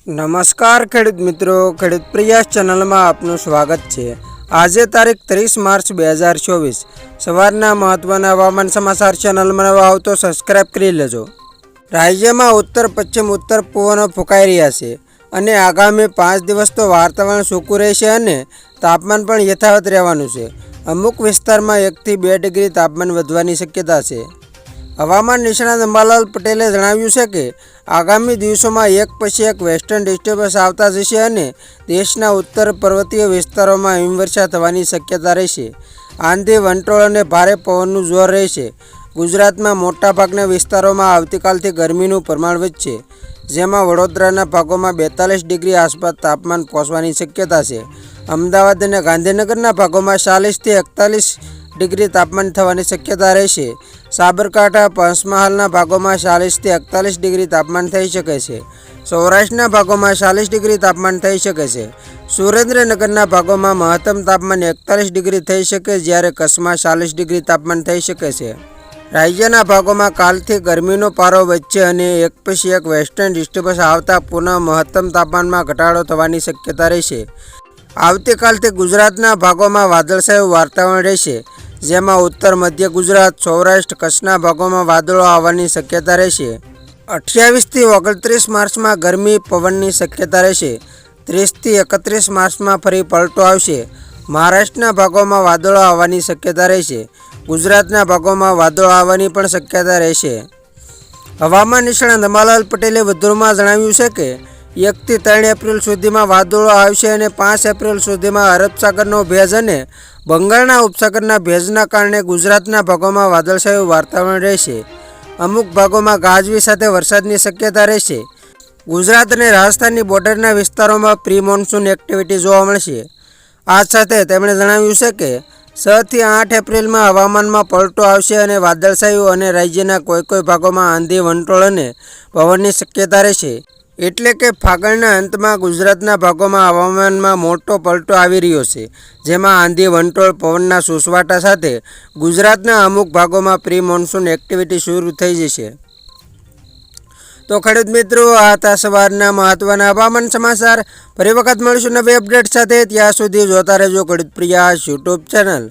નમસ્કાર ખેડૂત મિત્રો, ખેડૂત પ્રયાસ ચેનલમાં આપનું સ્વાગત છે। આજે તારીખ 30 માર્ચ 2024 સવારના મહત્વના હવામાન સમાચાર ચેનલમાં નવા હો તો સબસ્ક્રાઇબ કરી લેજો। રાજ્યમાં ઉત્તર પશ્ચિમ ઉત્તર પવનો ફૂંકાઈ રહ્યા છે અને આગામી 5 દિવસ તો વાતાવરણ સૂકું રહેશે અને તાપમાન પણ યથાવત રહેવાનું છે। અમુક વિસ્તારમાં 1 થી 2 ડિગ્રી તાપમાન વધવાની શક્યતા છે। હવામાન નિષ્ણાત અંબાલાલ પટેલે જણાવ્યું છે કે આગામી દિવસોમાં એક પછી એક વેસ્ટર્ન ડિસ્ટર્બન્સ આવતા જશે અને દેશના ઉત્તર પર્વતીય વિસ્તારોમાં હિમવર્ષા થવાની શક્યતા રહેશે। આંધી, વંટોળ અને ભારે પવનનું જોર રહેશે। ગુજરાતમાં મોટાભાગના વિસ્તારોમાં આવતીકાલથી ગરમીનું પ્રમાણ વધશે, જેમાં વડોદરાના ભાગોમાં 42 ડિગ્રી આસપાસ તાપમાન પહોંચવાની શક્યતા છે। અમદાવાદ અને ગાંધીનગરના ભાગોમાં 40 થી 41 ડિગ્રી તાપમાન થવાની શક્યતા રહેશે। સાબરકાંઠા, પંચમહાલના ભાગોમાં 40 થી 41 ડિગ્રી તાપમાન થઈ શકે છે। સૌરાષ્ટ્રના ભાગોમાં 40 ડિગ્રી તાપમાન થઈ શકે છે। સુરેન્દ્રનગરના ભાગોમાં મહત્તમ તાપમાન 41 ડિગ્રી થઈ શકે, જ્યારે કચ્છમાં 40 ડિગ્રી તાપમાન થઈ શકે છે। રાજ્યના ભાગોમાં કાલથી ગરમીનો પારો વધશે અને એક પછી એક વેસ્ટર્ન ડિસ્ટર્બન્સ આવતા પુનઃ મહત્તમ તાપમાનમાં ઘટાડો થવાની શક્યતા રહેશે। આવતીકાલથી ગુજરાતના ભાગોમાં વાદળછાયું વાતાવરણ રહેશે, જેમાં ઉત્તર મધ્ય ગુજરાત, સૌરાષ્ટ્ર, કચ્છના ભાગોમાં વાદળો આવવાની શક્યતા રહેશે। 28 થી 29 માર્ચમાં ગરમી પવનની શક્યતા રહેશે। 30 થી 31 માર્ચમાં ફરી પલટો આવશે। મહારાષ્ટ્રના ભાગોમાં વાદળો આવવાની શક્યતા રહેશે। ગુજરાતના ભાગોમાં વાદળો આવવાની પણ શક્યતા રહેશે। હવામાન નિષ્ણાત અંબાલાલ પટેલે વધુમાં જણાવ્યું છે કે 1 થી 3 એપ્રિલ સુધીમાં વાદળો આવશે અને 5 એપ્રિલ સુધીમાં અરબ સાગરનો ભેજ અને બંગાળના ઉપસાગરના ભેજના કારણે ગુજરાતના ભાગોમાં વાદળછાયું વાતાવરણ રહેશે। અમુક ભાગોમાં ગાજવીજ સાથે વરસાદની શક્યતા રહેશે। ગુજરાત અને રાજસ્થાનની બોર્ડરના વિસ્તારોમાં પ્રી મોન્સૂન એક્ટિવિટી જોવા મળશે। આ સાથે તેમણે જણાવ્યું છે કે 6 થી 8 એપ્રિલમાં હવામાનમાં પલટો આવશે અને વાદળછાયું અને રાજ્યના કોઈ ભાગોમાં આંધી, વંટોળ અને પવનની શક્યતા રહેશે। એટલે કે ફાગણના અંતમાં ગુજરાતના ભાગોમાં હવામાનમાં મોટો પલટો આવી રહ્યો છે, જેમાં આંધી, વંટોળ, પવનના સુસવાટા સાથે ગુજરાતના અમુક ભાગોમાં પ્રી મોન્સૂન એક્ટિવિટી શરૂ થઈ જશે। તો ખેડૂત મિત્રો, આ હતા સવારના મહત્વના હવામાન સમાચાર। ફરી વખત મળીશું નવી અપડેટ સાથે। ત્યાં સુધી જોતા રહેજો ખેડૂત પ્રયાસ યુટ્યુબ ચેનલ।